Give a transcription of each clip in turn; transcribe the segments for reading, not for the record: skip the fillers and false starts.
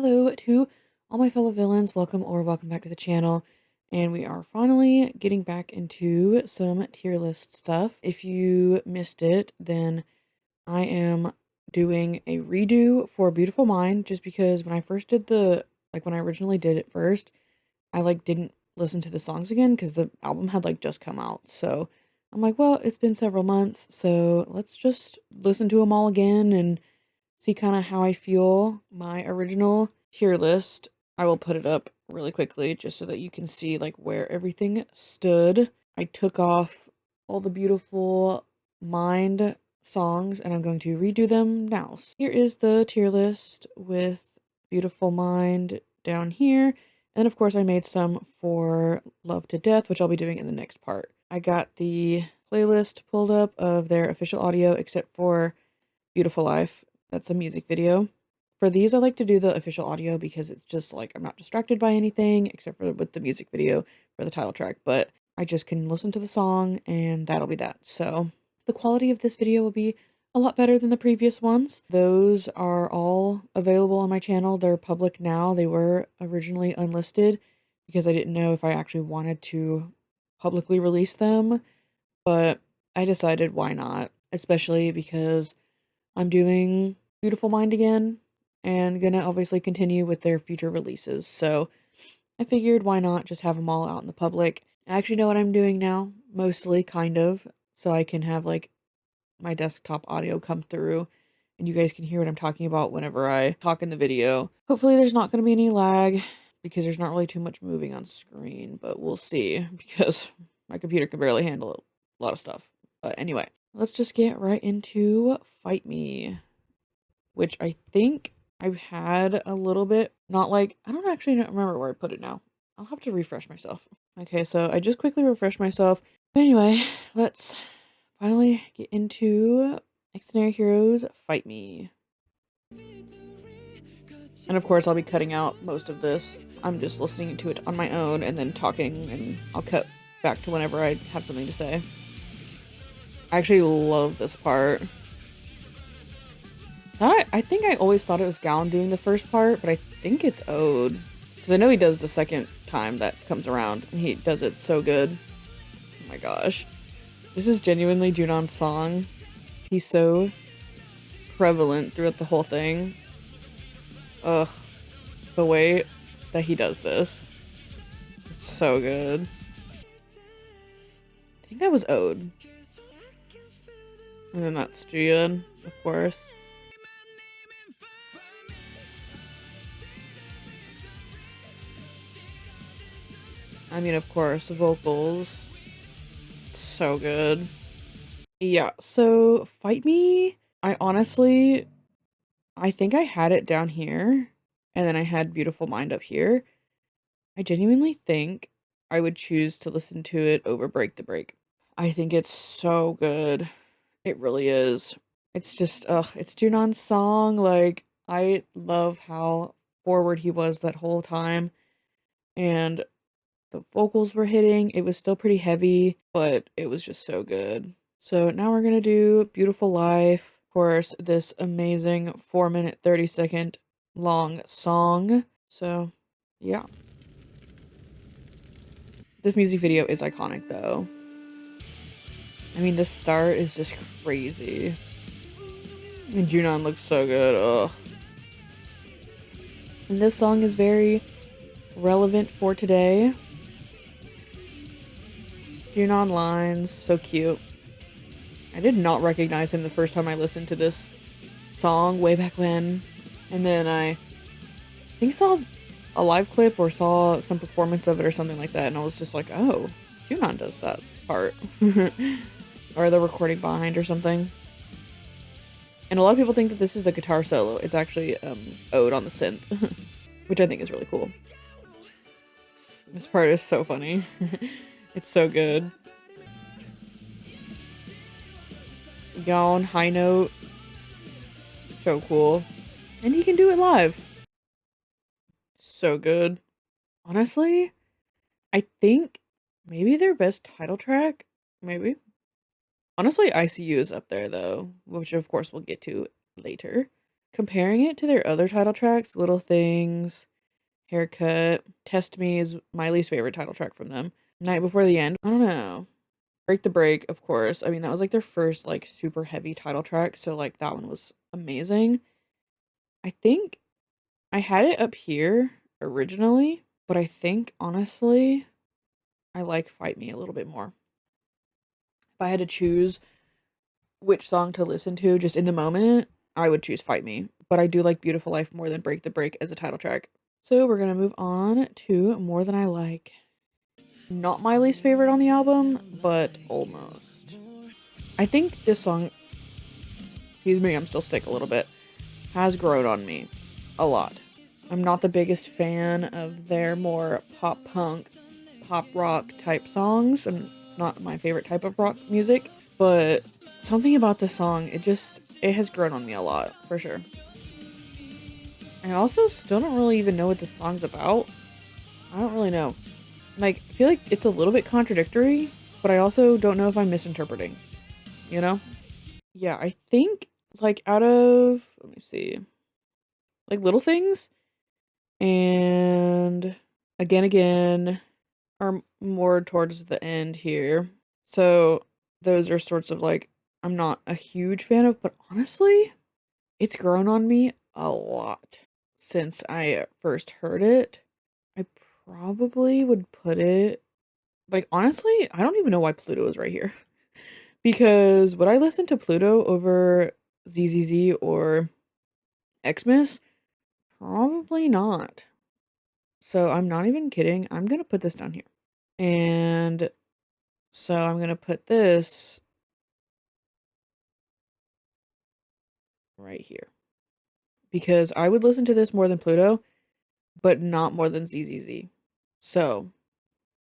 Hello to all my fellow villains. Welcome back to the channel. And we are finally getting back into some tier list stuff. If you missed it, then I am doing a redo for Beautiful Mind just because when I first did when I originally did it first, I didn't listen to the songs again because the album had just come out. So I'm like, well, it's been several months, so let's just listen to them all again and see kind of how I feel. My original tier list, I will put it up really quickly just so that you can see where everything stood. I took off all the Beautiful Mind songs and I'm going to redo them now. So here is the tier list with Beautiful Mind down here. And of course I made some for Love to Death, which I'll be doing in the next part. I got the playlist pulled up of their official audio except for Beautiful Life. That's a music video. For these, I like to do the official audio because it's just I'm not distracted by anything except for with the music video for the title track, but I just can listen to the song and that'll be that. So the quality of this video will be a lot better than the previous ones. Those are all available on my channel. They're public now. They were originally unlisted because I didn't know if I actually wanted to publicly release them, but I decided why not, especially because I'm doing Beautiful Mind again and gonna obviously continue with their future releases. So I figured why not just have them all out in the public. I actually know what I'm doing now, mostly, kind of, so I can have my desktop audio come through and you guys can hear what I'm talking about whenever I talk in the video. Hopefully there's not going to be any lag because there's not really too much moving on screen, but we'll see because my computer can barely handle a lot of stuff. But anyway, let's just get right into Fight Me, which I think I've had a little bit, not I don't actually remember where I put it now. I'll have to refresh myself. Okay, so I just quickly refreshed myself. But anyway, let's finally get into XDINARY Heroes Fight Me. And of course, I'll be cutting out most of this. I'm just listening to it on my own and then talking, and I'll cut back to whenever I have something to say. I actually love this part. I think I always thought it was Gown doing the first part, but I think it's Ode. Because I know he does the second time that comes around, and he does it so good. Oh my gosh. This is genuinely Junon's song. He's so prevalent throughout the whole thing. Ugh. The way that he does this. It's so good. I think that was Ode. And then that's Jian, of course. I mean, of course, the vocals. So good. Yeah, so Fight Me, I think I had it down here, and then I had Beautiful Mind up here. I genuinely think I would choose to listen to it over Break the Break. I think it's so good. It really is. It's just, it's Junon's song. I love how forward he was that whole time, and the vocals were hitting. It was still pretty heavy, but it was just so good. So now we're gonna do Beautiful Life. Of course, this amazing 4-minute 30-second long song. So yeah. This music video is iconic though. I mean, the start is just crazy. And Junon looks so good. Ugh. And this song is very relevant for today. Junon lines, so cute. I did not recognize him the first time I listened to this song way back when. And then I think saw a live clip or saw some performance of it or something like that. And I was just like, oh, Junon does that part. Or the recording behind or something. And a lot of people think that this is a guitar solo. It's actually Ode on the synth, which I think is really cool. This part is so funny. It's so good. Yawn, high note. So cool. And he can do it live. So good. Honestly, I think maybe their best title track? Maybe. Honestly, ICU is up there though, which of course we'll get to later. comparing it to their other title tracks, Little Things, Haircut, Test Me is my least favorite title track from them. Night Before the End, I don't know. Break the Break, of course. I mean, that was like their first like super heavy title track, so like that one was amazing. I think I had it up here originally, but I think honestly, I like Fight Me a little bit more. If I had to choose which song to listen to just in the moment, I would choose Fight Me. But I do like Beautiful Life more than Break the Break as a title track. So we're gonna move on to More Than I Like. Not my least favorite on the album, but almost. I think this song, excuse me, I'm still sick a little bit, has grown on me a lot. I'm not the biggest fan of their more pop punk, pop rock type songs, and it's not my favorite type of rock music, but something about this song, it has grown on me a lot, for sure. I also still don't really even know what this song's about. I don't really know. Like, I feel like it's a little bit contradictory, but I also don't know if I'm misinterpreting, you know? Yeah, I think, like, out of, let me see, like, Little Things and Again are more towards the end here. So those are sorts of like I'm not a huge fan of, but honestly, it's grown on me a lot since I first heard it. I probably would put it like honestly, I don't even know why Pluto is right here. Because would I listen to Pluto over ZZZ or Xmas? Probably not. So I'm not even kidding. I'm gonna put this down here. And so I'm gonna put this right here. Because I would listen to this more than Pluto, but not more than ZZZ. So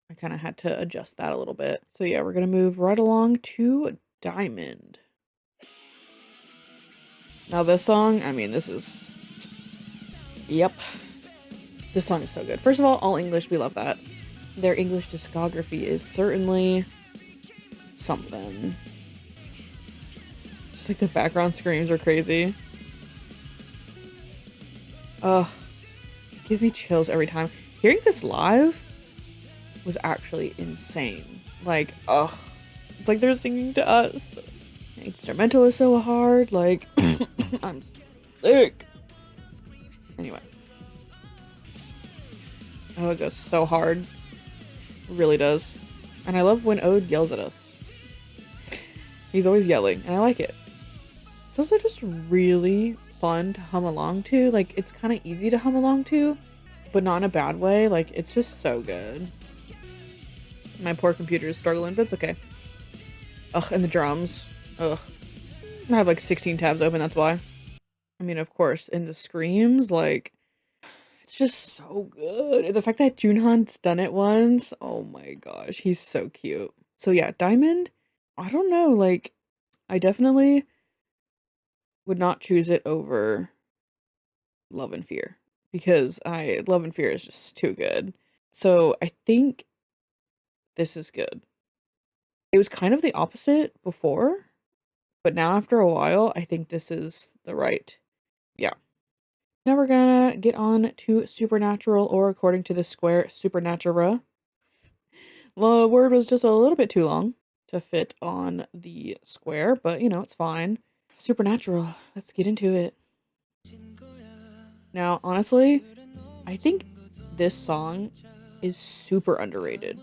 I kind of had to adjust that a little bit. So yeah, we're gonna move right along to Diamond. Now this song, I mean, yep. This song is so good. First of all English, we love that. Their English discography is certainly something. Just like the background screams are crazy. Ugh. It gives me chills every time. Hearing this live was actually insane. Like, ugh. It's like they're singing to us. The instrumental is so hard. Like, I'm sick. Anyway. Oh, it goes so hard. It really does. And I love when Ode yells at us. He's always yelling, and I like it. It's also just really fun to hum along to. Like, it's kind of easy to hum along to, but not in a bad way. Like, it's just so good. My poor computer is struggling, but it's okay. Ugh, and the drums. Ugh. I have like 16 tabs open, that's why. I mean, of course, in the screams, like, it's just so good. The fact that Junhan's done it once, oh my gosh, he's so cute. So yeah, Diamond, I don't know, like, I definitely would not choose it over Love and Fear because Love and Fear is just too good. So I think this is good. It was kind of the opposite before, but now after a while, I think this is the right. Yeah. Now we're gonna get on to Supernatural, or according to the square, Supernatural. The word was just a little bit too long to fit on the square, but you know, it's fine. Supernatural, let's get into it. Now, honestly, I think this song is super underrated.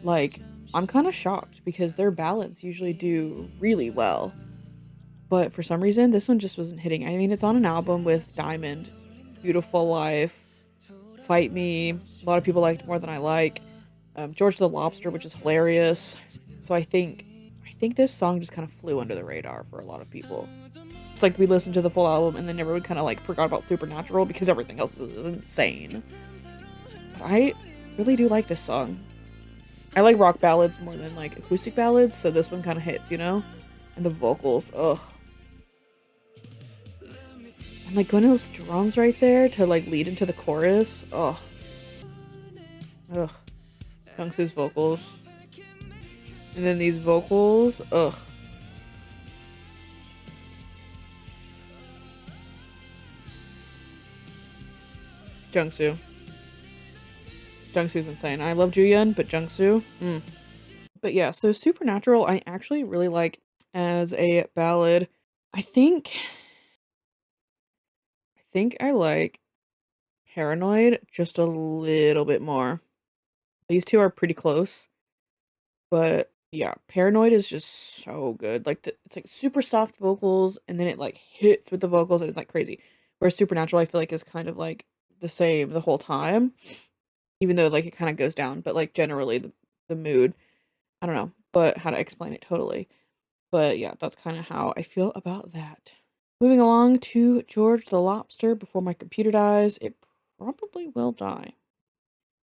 Like, I'm kind of shocked because their ballads usually do really well. But for some reason, this one just wasn't hitting. I mean, it's on an album with Diamond, Beautiful Life, Fight Me. A lot of people liked More Than I Like. George the Lobster, which is hilarious. So I think this song just kind of flew under the radar for a lot of people. It's like we listened to the full album and then everyone kind of like forgot about Supernatural because everything else is insane. But I really do like this song. I like rock ballads more than like acoustic ballads, so this one kind of hits, you know? And the vocals, ugh. And like Gwendo's drums right there to like lead into the chorus, ugh. Ugh. Jungsu's vocals. And then these vocals, ugh. Jungsu. Jungsu's insane. I love Joohyun, but Jungsu, But yeah, so Supernatural I actually really like as a ballad. I think I like Paranoid just a little bit more. These two are pretty close, but yeah, Paranoid is just so good. Like it's like super soft vocals and then it like hits with the vocals and it's like crazy. Whereas Supernatural I feel like is kind of like the same the whole time, even though like it kind of goes down, but like generally the mood, I don't know, but how to explain it totally. But yeah, that's kind of how I feel about that. Moving along to George the Lobster. Before my computer dies, it probably will die.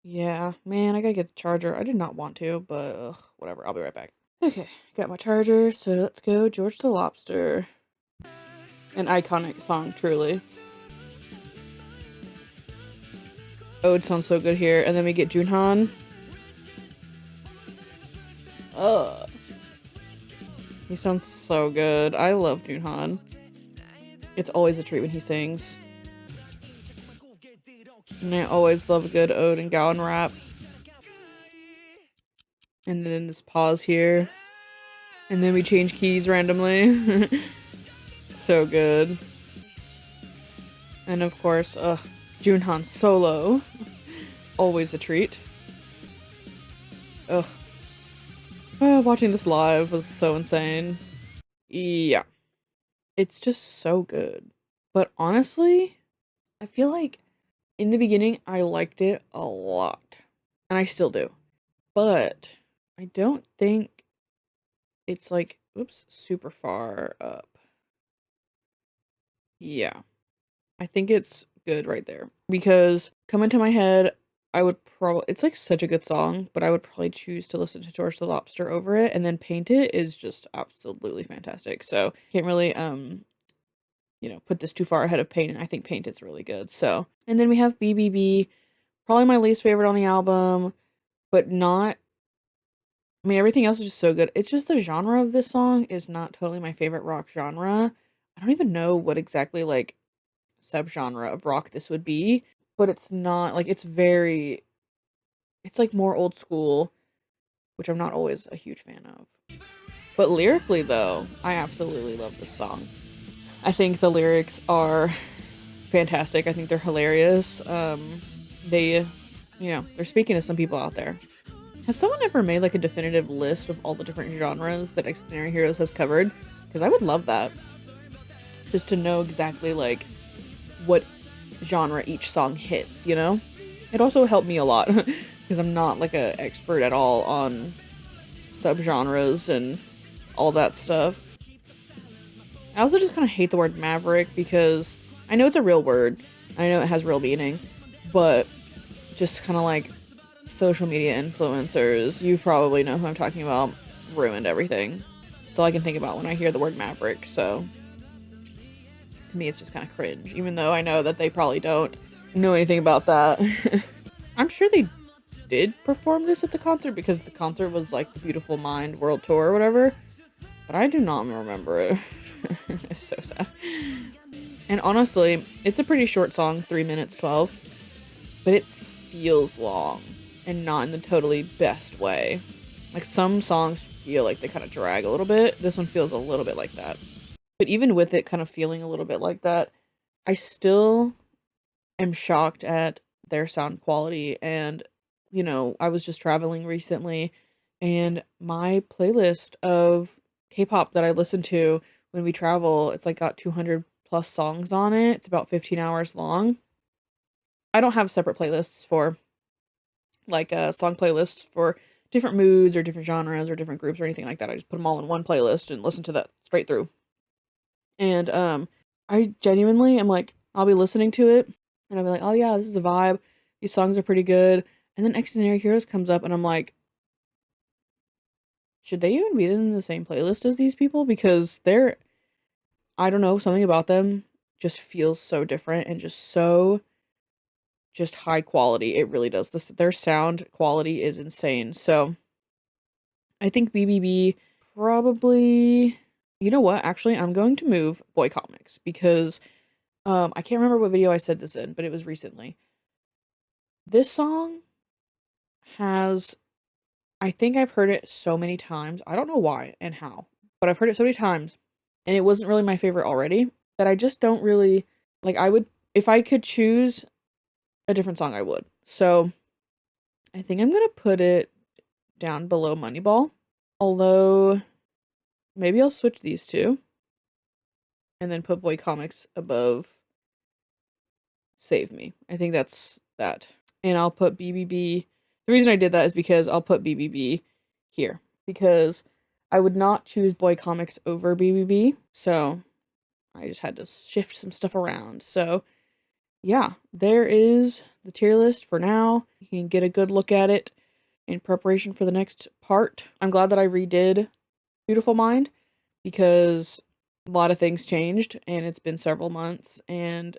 Yeah, man, I gotta get the charger. I did not want to, but ugh, whatever. I'll be right back. Okay, got my charger, so let's go George the Lobster. An iconic song, truly. Oh, it sounds so good here. And then we get Junhan. Ugh. He sounds so good. I love Junhan. It's always a treat when he sings. And I always love a good ode and Gowan rap. And then this pause here. And then we change keys randomly. So good. And of course, Junhan solo. Always a treat. Ugh. Oh, watching this live was so insane. Yeah. It's just so good. But honestly, I feel like in the beginning I liked it a lot. And I still do. But I don't think it's like, oops, super far up. Yeah. I think it's good right there. Because come into my head, I would probably, it's like such a good song, but I would probably choose to listen to George the Lobster over it. And then Paint It is just absolutely fantastic. So can't really, put this too far ahead of Paint It. I think Paint It's really good. So, and then we have BBB, probably my least favorite on the album, but not, I mean, everything else is just so good. It's just the genre of this song is not totally my favorite rock genre. I don't even know what exactly like subgenre of rock this would be, but it's not like it's like more old school, which I'm not always a huge fan of. But lyrically though, I absolutely love this song. I think the lyrics are fantastic. I think they're hilarious. They, they're speaking to some people out there. Has someone ever made like a definitive list of all the different genres that XDINARY Heroes has covered? Because I would love that. Just to know exactly like what genre each song hits, you know? It also helped me a lot because I'm not like an expert at all on subgenres and all that stuff. I also just kind of hate the word maverick because I know it's a real word. I know it has real meaning, but just kind of like social media influencers, you probably know who I'm talking about, ruined everything. That's all I can think about when I hear the word maverick, so to me it's just kind of cringe, even though I know that they probably don't know anything about that. I'm sure they did perform this at the concert because the concert was like the Beautiful Mind World Tour or whatever, but I do not remember it. It's so sad. And honestly, it's a pretty short song, 3 minutes 12, but it feels long and not in the totally best way. Like some songs feel like they kind of drag a little bit. This one feels a little bit like that. But even with it kind of feeling a little bit like that, I still am shocked at their sound quality. And, I was just traveling recently and my playlist of K-pop that I listen to when we travel, it's like got 200 plus songs on it. It's about 15 hours long. I don't have separate playlists for like song playlists for different moods or different genres or different groups or anything like that. I just put them all in one playlist and listen to that straight through. And I genuinely am like, I'll be listening to it and I'll be like, oh yeah, this is a vibe. These songs are pretty good. And then XDINARY Heroes comes up and I'm like, should they even be in the same playlist as these people? Because I don't know, something about them just feels so different and just high quality. It really does. Their sound quality is insane. So I think BBB probably, you know what? Actually, I'm going to move Boy Comics because I can't remember what video I said this in, but it was recently. This song has, I think I've heard it so many times. I don't know why and how, but I've heard it so many times, and it wasn't really my favorite already, that I just don't really like. I would, if I could choose a different song, I would. So I think I'm gonna put it down below Moneyball. Although maybe I'll switch these two and then put Boy Comics above Save Me. I think that's that. And I'll put BBB. The reason I did that is because I'll put BBB here because I would not choose Boy Comics over BBB. So I just had to shift some stuff around. So yeah, there is the tier list for now. You can get a good look at it in preparation for the next part. I'm glad that I redid Beautiful Mind because a lot of things changed and it's been several months and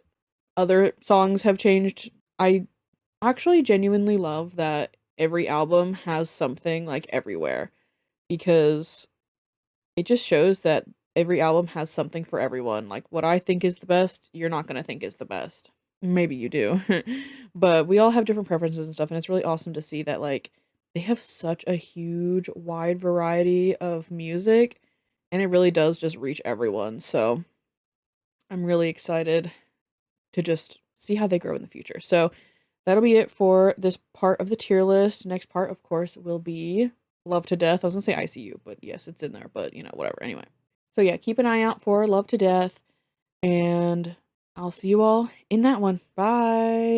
other songs have changed. I actually genuinely love that every album has something like everywhere because it just shows that every album has something for everyone. Like what I think is the best, you're not going to think is the best. Maybe you do. But we all have different preferences and stuff and it's really awesome to see that like they have such a huge wide variety of music and it really does just reach everyone. So I'm really excited to just see how they grow in the future. So that'll be it for this part of the tier list. Next part, of course, will be Love to Death. I was gonna say ICU, but yes, it's in there, but you know, whatever. Anyway. So yeah, keep an eye out for Love to Death, and I'll see you all in that one. Bye.